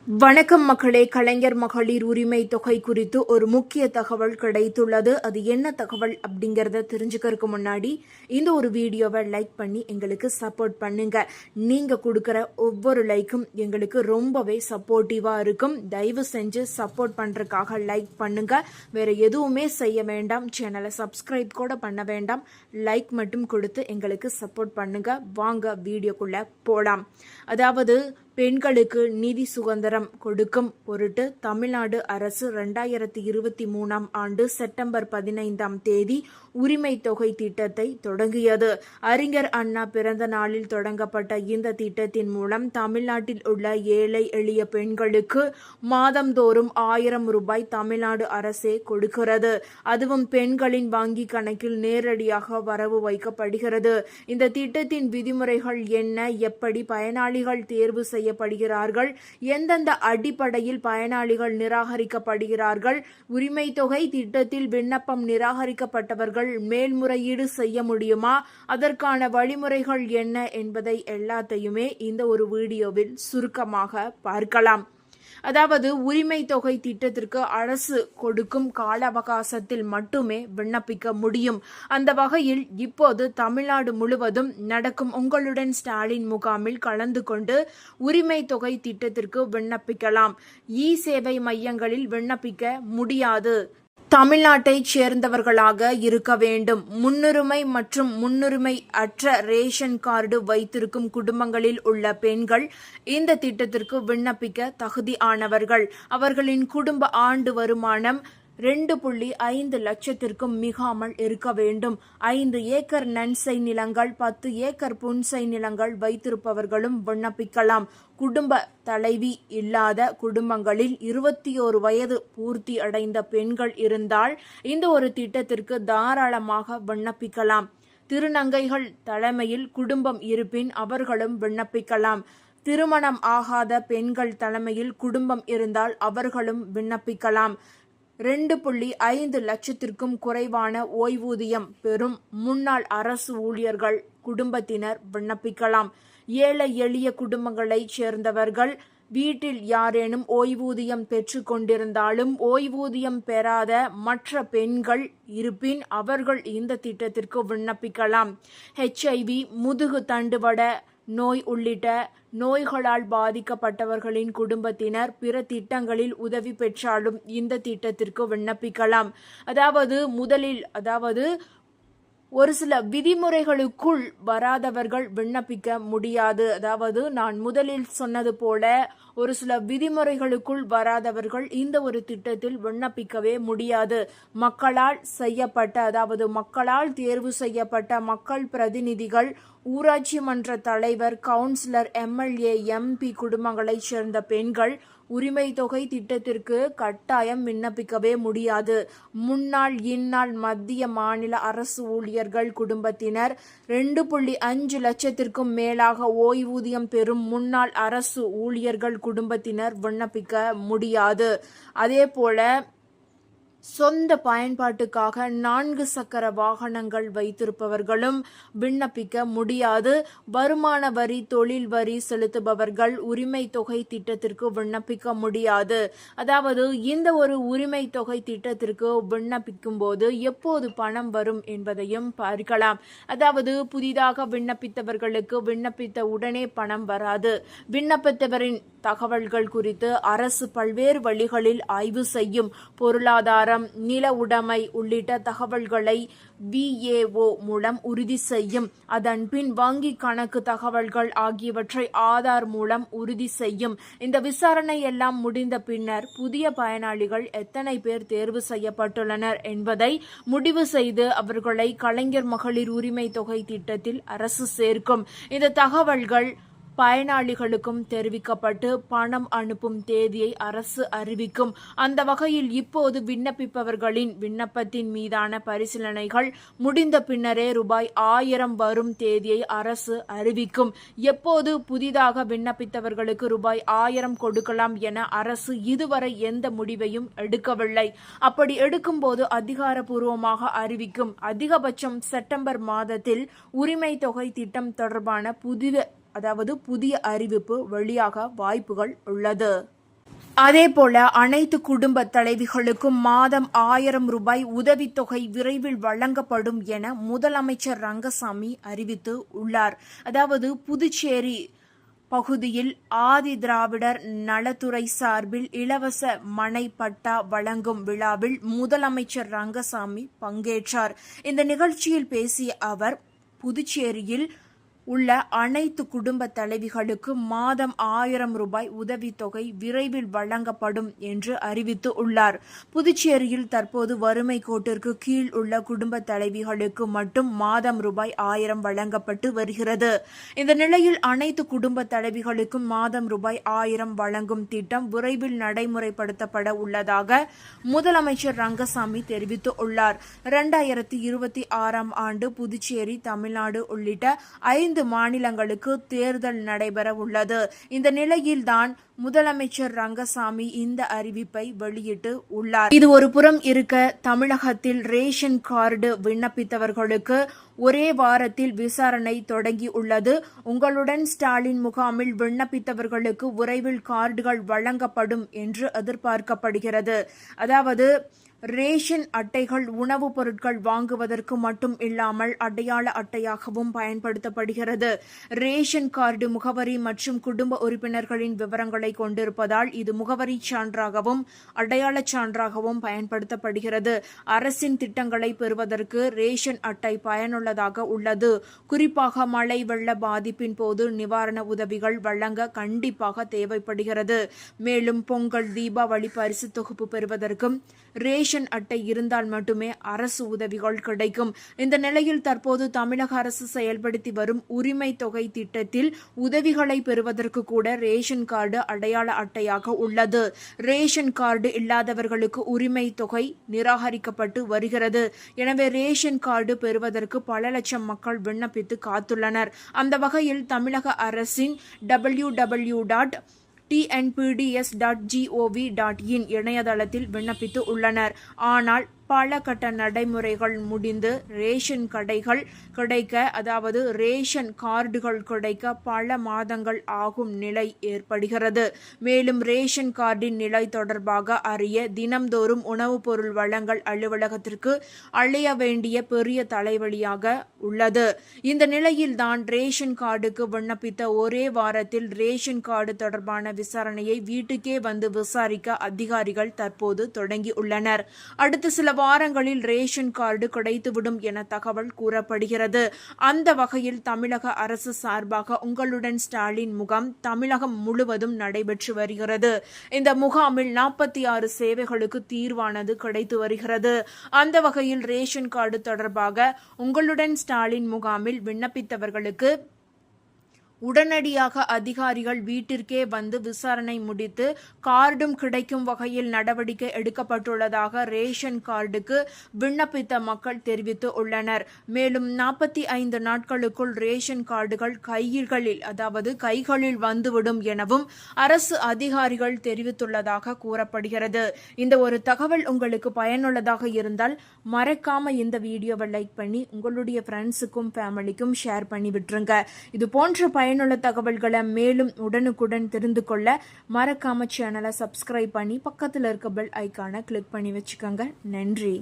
வணக்கம் மக்களே. கலைஞர் மகளிர் உரிமை தொகை குறித்து ஒரு முக்கிய தகவல் கிடைத்துள்ளது. அது என்ன தகவல் அப்படிங்கறத தெரிஞ்சுக்கிறதுக்கு முன்னாடி இந்த ஒரு வீடியோவை லைக் பண்ணி எங்களுக்கு சப்போர்ட் பண்ணுங்க. நீங்க கொடுக்கிற ஒவ்வொரு லைக்கும் எங்களுக்கு ரொம்பவே சப்போர்ட்டிவா இருக்கும். தயவு செஞ்சு சப்போர்ட் பண்றதுக்காக லைக் பண்ணுங்க. வேற எதுவுமே செய்ய வேண்டாம். சேனலை சப்ஸ்கிரைப் கூட பண்ண வேண்டாம். லைக் மட்டும் கொடுத்து எங்களுக்கு சப்போர்ட் பண்ணுங்க. வாங்க வீடியோக்குள்ள போலாம். அதாவது பெண்களுக்கு நிதி சுதந்திரம் கொடுக்கும் பொருட்டு தமிழ்நாடு அரசு 2023 ஆண்டு செப்டம்பர் 15 உரிமை தொகை திட்டத்தை தொடங்கியது. அறிஞர் அண்ணா பிறந்த நாளில் தொடங்கப்பட்ட இந்த திட்டத்தின் மூலம் தமிழ்நாட்டில் உள்ள ஏழை எளிய பெண்களுக்கு மாதந்தோறும் 1000 ரூபாய் தமிழ்நாடு அரசே கொடுக்கிறது. அதுவும் பெண்களின் வங்கி கணக்கில் நேரடியாக வரவு வைக்கப்படுகிறது. இந்த திட்டத்தின் விதிமுறைகள் என்ன, எப்படி பயனாளிகள் தேர்வு செய்யப்படுகிறார்கள், எந்தெந்த அடிப்படையில் பயனாளிகள் நிராகரிக்கப்படுகிறார்கள், உரிமை தொகை திட்டத்தில் விண்ணப்பம் நிராகரிக்கப்பட்டவர்கள் மேல்முறையீடு செய்ய முடியுமா, அதற்கான வழிமுறைகள் என்ன என்பதை எல்லாத்தையுமே இந்த ஒரு வீடியோவில் சுருக்கமாக பார்க்கலாம். அதாவது உரிமை தொகை திட்டத்திற்கு அரசு கொடுக்கும் கால அவகாசத்தில் மட்டுமே விண்ணப்பிக்க முடியும். அந்த வகையில் இப்போது தமிழ்நாடு முழுவதும் நடக்கும் உங்களுடன் ஸ்டாலின் முகாமில் கலந்து கொண்டு உரிமை தொகை திட்டத்திற்கு விண்ணப்பிக்கலாம். இ சேவை மையங்களில் விண்ணப்பிக்க முடியாது. தமிழ்நாட்டைச் சேர்ந்தவர்களாக இருக்க வேண்டும். முன்னுரிமை மற்றும் முன்னுரிமை அற்ற ரேஷன் கார்டு வைத்திருக்கும் குடும்பங்களில் உள்ள பெண்கள் இந்த திட்டத்திற்கு விண்ணப்பிக்க தகுதியானவர்கள். அவர்களின் குடும்ப ஆண்டு வருமானம் 2.5 லட்சத்திற்கும் மிகாமல் இருக்க வேண்டும். 5 ஏக்கர் நன்சை நிலங்கள், 10 ஏக்கர் புன்சை நிலங்கள் வைத்திருப்பவர்களும் விண்ணப்பிக்கலாம். குடும்ப தலைவி இல்லாத குடும்பங்களில் 21 வயது பூர்த்தி அடைந்த பெண்கள் இருந்தால் இந்த ஒரு திட்டத்திற்கு தாராளமாக விண்ணப்பிக்கலாம். திருநங்கைகள் தலைமையில் குடும்பம் இருப்பின் அவர்களும் விண்ணப்பிக்கலாம். திருமணம் ஆகாத பெண்கள் தலைமையில் குடும்பம் இருந்தால் அவர்களும் விண்ணப்பிக்கலாம். 2.5 லட்சத்திற்கும் குறைவான ஓய்வூதியம் பெறும் முன்னாள் அரசு ஊழியர்கள் குடும்பத்தினர் விண்ணப்பிக்கலாம். ஏழை எளிய குடும்பங்களைச் சேர்ந்தவர்கள் வீட்டில் யாரேனும் ஓய்வூதியம் பெற்று கொண்டிருந்தாலும் ஓய்வூதியம் பெறாத மற்ற பெண்கள் இருப்பின் அவர்கள் இந்த திட்டத்திற்கு விண்ணப்பிக்கலாம். HIV, முதுகு தண்டுவட நோய் உள்ளிட்ட நோய்களால் பாதிக்கப்பட்டவர்களின் குடும்பத்தினர் பிற திட்டங்களில் உதவி பெற்றாலும் இந்த திட்டத்திற்கு விண்ணப்பிக்கலாம். அதாவது ஒரு சில விதிமுறைகளுக்குள் வராதவர்கள் விண்ணப்பிக்க முடியாது. அதாவது நான் முதலில் சொன்னது போல ஒரு சில விதிமுறைகளுக்குள் வராதவர்கள் இந்த ஒரு திட்டத்தில் விண்ணப்பிக்கவே முடியாது. மக்களால் தேர்வு செய்யப்பட்ட மக்கள் பிரதிநிதிகள், ஊராட்சி மன்ற தலைவர், கவுன்சிலர், MLA, MP குடும்பங்களைச் சேர்ந்த பெண்கள் உரிமை தொகை திட்டத்திற்கு கட்டாயம் விண்ணப்பிக்கவே முடியாது. முன்னாள் இந்நாள் மத்திய மாநில அரசு ஊழியர்கள் குடும்பத்தினர் 2.5 லட்சத்திற்கும் மேலாக ஓய்வூதியம் பெறும் முன்னாள் அரசு ஊழியர்கள் குடும்பத்தினர் விண்ணப்பிக்க முடியாது. அதேபோல சொந்த பயன்பாட்டுக்காக 4 சக்கர வாகனங்கள் வைத்திருப்பவர்களும் விண்ணப்பிக்க முடியாது. வருமான வரி, தொழில் வரி செலுத்துபவர்கள் உரிமை தொகை திட்டத்திற்கு விண்ணப்பிக்க முடியாது. அதாவது இந்த ஒரு உரிமை தொகை திட்டத்திற்கு விண்ணப்பிக்கும் போது எப்போது பணம் வரும் என்பதையும் பார்க்கலாம். அதாவது புதிதாக விண்ணப்பித்தவர்களுக்கு விண்ணப்பித்த உடனே பணம் வராது. விண்ணப்பித்தவரின் தகவல்கள் குறித்து அரசு பல்வேறு வழிகளில் ஆய்வு செய்யும். பொருளாதாரம், நில உடைமை உள்ளிட்ட தகவல்களை VAO மூலம் உறுதி செய்யும். அதன் பின் வங்கி கணக்கு தகவல்கள் ஆகியவற்றை ஆதார் மூலம் உறுதி செய்யும். இந்த விசாரணை எல்லாம் முடிந்த பின்னர் புதிய பயனாளிகள் எத்தனை பேர் தேர்வு செய்யப்பட்டுள்ளனர் என்பதை முடிவு செய்து அவர்களை கலைஞர் மகளிர் உரிமை தொகை திட்டத்தில் அரசு சேர்க்கும். இந்த தகவல்கள் பயனாளிகளுக்கும் தெரிவிக்கப்பட்டு பணம் அனுப்பும் தேதியை அரசு அறிவிக்கும். அந்த வகையில் இப்போது விண்ணப்பிப்பவர்களின் விண்ணப்பத்தின் மீதான பரிசீலனைகள் முடிந்த பின்னரே ரூபாய் 1000 வரும் தேதியை அரசு அறிவிக்கும். எப்போது புதிதாக விண்ணப்பித்தவர்களுக்கு ரூபாய் 1000 கொடுக்கலாம் என அரசு இதுவரை எந்த முடிவையும் எடுக்கவில்லை. அப்படி எடுக்கும்போது அதிகாரப்பூர்வமாக அறிவிக்கும். அதிகபட்சம் செப்டம்பர் மாதத்தில் உரிமை தொகை திட்டம் தொடர்பான புதிய அறிவிப்பு வெளியாக வாய்ப்புகள் உள்ளது. அதேபோல அனைத்து குடும்ப தலைவிகளுக்கும் மாதம் 1000 ரூபாய் உதவித்தொகை விரைவில் வழங்கப்படும் என முதலமைச்சர் ரங்கசாமி அறிவித்து உள்ளார். அதாவது புதுச்சேரி பகுதியில் ஆதி திராவிடர் நலத்துறை சார்பில் இலவச மனை பட்டா வழங்கும் விழாவில் முதலமைச்சர் ரங்கசாமி பங்கேற்றார். இந்த நிகழ்ச்சியில் பேசிய அவர், புதுச்சேரியில் உள்ள அனைத்து குடும்ப தலைவிகளுக்கு மாதம் 1000 ரூபாய் உதவித்தொகை விரைவில் வழங்கப்படும் என்று அறிவித்து உள்ளார். புதுச்சேரியில் தற்போது வறுமை கோட்டிற்கு கீழ் உள்ள குடும்ப தலைவிகளுக்கு மட்டும் மாதம் ரூபாய் 1000 வழங்கப்பட்டு வருகிறது. இந்த நிலையில் அனைத்து குடும்ப தலைவிகளுக்கும் மாதம் ரூபாய் 1000 வழங்கும் திட்டம் விரைவில் நடைமுறைப்படுத்தப்பட உள்ளதாக முதலமைச்சர் ரங்கசாமி தெரிவித்து உள்ளார். 2026ஆம் ஆண்டு புதுச்சேரி, தமிழ்நாடு உள்ளிட்ட 5 மாநிலங்களுக்கு தேர்தல் நடைபெற உள்ளது. இந்த நிலையில்தான் முதலமைச்சர் ரங்கசாமி இந்த அறிவிப்பை வெளியிட்டு உள்ளார். இது ஒரு புறம் இருக்க, தமிழகத்தில் ரேஷன் கார்டு விண்ணப்பித்தவர்களுக்கு ஒரே வாரத்தில் விசாரணை தொடங்கி உள்ளது. உங்களுடன் ஸ்டாலின் முகாமில் விண்ணப்பித்தவர்களுக்கு விரைவில் கார்டுகள் வழங்கப்படும் என்று எதிர்பார்க்கப்படுகிறது. அதாவது ரேஷன் அட்டைகள் உணவுப் பொருட்கள் வாங்குவதற்கு மட்டும் இல்லாமல் அடையாள அட்டையாகவும் பயன்படுத்தப்படுகிறது. ரேஷன் கார்டு முகவரி மற்றும் குடும்ப உறுப்பினர்களின் விவரங்களை கொண்டிருப்பதால் இது முகவரி சான்றாகவும் அடையாள சான்றாகவும் பயன்படுத்தப்படுகிறது. அரசின் திட்டங்களை பெறுவதற்கு ரேஷன் அட்டை பயனுள்ளதாக உள்ளது. குறிப்பாக மழை வெள்ள பாதிப்பின் போது நிவாரண உதவிகள் வழங்க கண்டிப்பாக தேவைப்படுகிறது. மேலும் பொங்கல், தீபாவளி பரிசு தொகுப்பு பெறுவதற்கும் ரேஷன் அட்டை இருந்தால் மட்டுமே அரசு உதவிகள் கிடைக்கும். இந்த நிலையில் தற்போது தமிழக அரசு செயல்படுத்தி வரும் உரிமை தொகை திட்டத்தில் உதவிகளை பெறுவதற்கு கூட ரேஷன் கார்டு அடையாள அட்டையாக உள்ளது. ரேஷன் கார்டு இல்லாதவர்களுக்கு உரிமை தொகை நிராகரிக்கப்பட்டு வருகிறது. எனவே ரேஷன் கார்டு பெறுவதற்கு பல லட்சம் மக்கள் விண்ணப்பித்து காத்துள்ளனர். அந்த வகையில் தமிழக அரசின் www.tnpds.gov.in இணையதளத்தில் விண்ணப்பித்து உள்ளனர். ஆனால் பல கட்ட நடைமுறைகள் முடிந்து ரேஷன் கடைகள் கிடைக்க, அதாவது ரேஷன் கார்டுகள் கிடைக்க பல மாதங்கள் ஆகும் நிலை ஏற்படுகிறது. மேலும் ரேஷன் கார்டின் நிலை தொடர்பாக அறிய தினம்தோறும் உணவுப் பொருள் வழங்கல் அலுவலகத்திற்கு அழைய வேண்டிய பெரிய தலைவலியாக உள்ளது. இந்த நிலையில்தான் ரேஷன் கார்டுக்கு விண்ணப்பித்த ஒரே வாரத்தில் ரேஷன் கார்டு தொடர்பான விசாரணையை வீட்டுக்கே வந்து விசாரிக்க அதிகாரிகள் தற்போது தொடங்கி உள்ளனர். அடுத்த சில வாரங்களில் ரேஷன் கார்டு கிடைத்துவிடும் என தகவல் கூறப்படுகிறது. அந்த வகையில் தமிழக அரசு சார்பாக உங்களுடன் ஸ்டாலின் முகாம் தமிழகம் முழுவதும் நடைபெற்று வருகிறது. இந்த முகாமில் 46 சேவைகளுக்கு தீர்வானது கிடைத்து வருகிறது. அந்த வகையில் ரேஷன் கார்டு தொடர்பாக உங்களுடன் ஸ்டாலின் முகாமில் விண்ணப்பித்தவர்களுக்கு உடனடியாக அதிகாரிகள் வீட்டிற்கே வந்து விசாரணை முடித்து கார்டும் கிடைக்கும் வகையில் நடவடிக்கை எடுக்கப்பட்டுள்ளதாக ரேஷன் கார்டுக்கு விண்ணப்பித்த மக்கள் தெரிவித்து உள்ளனர். மேலும் 45 நாட்களுக்குள் ரேஷன் கார்டுகள் கைகளில் வந்துவிடும் எனவும் அரசு அதிகாரிகள் தெரிவித்துள்ளதாக கூறப்படுகிறது. இந்த ஒரு தகவல் உங்களுக்கு பயனுள்ளதாக இருந்தால் மறக்காம இந்த வீடியோவை லைக் பண்ணி உங்களுடைய ஃப்ரெண்ட்ஸுக்கும் ஃபேமிலிக்கும் ஷேர் பண்ணி விட்டுருங்க. இது போன்ற பயனுள்ள தகவல்களை மேலும் உடனுக்குடன் தெரிந்து கொள்ள மறக்காம சேனலை சப்ஸ்கிரைப் பண்ணி பக்கத்தில் இருக்க பெல் ஐக்கானை கிளிக் பண்ணி வச்சுக்கோங்க. நன்றி.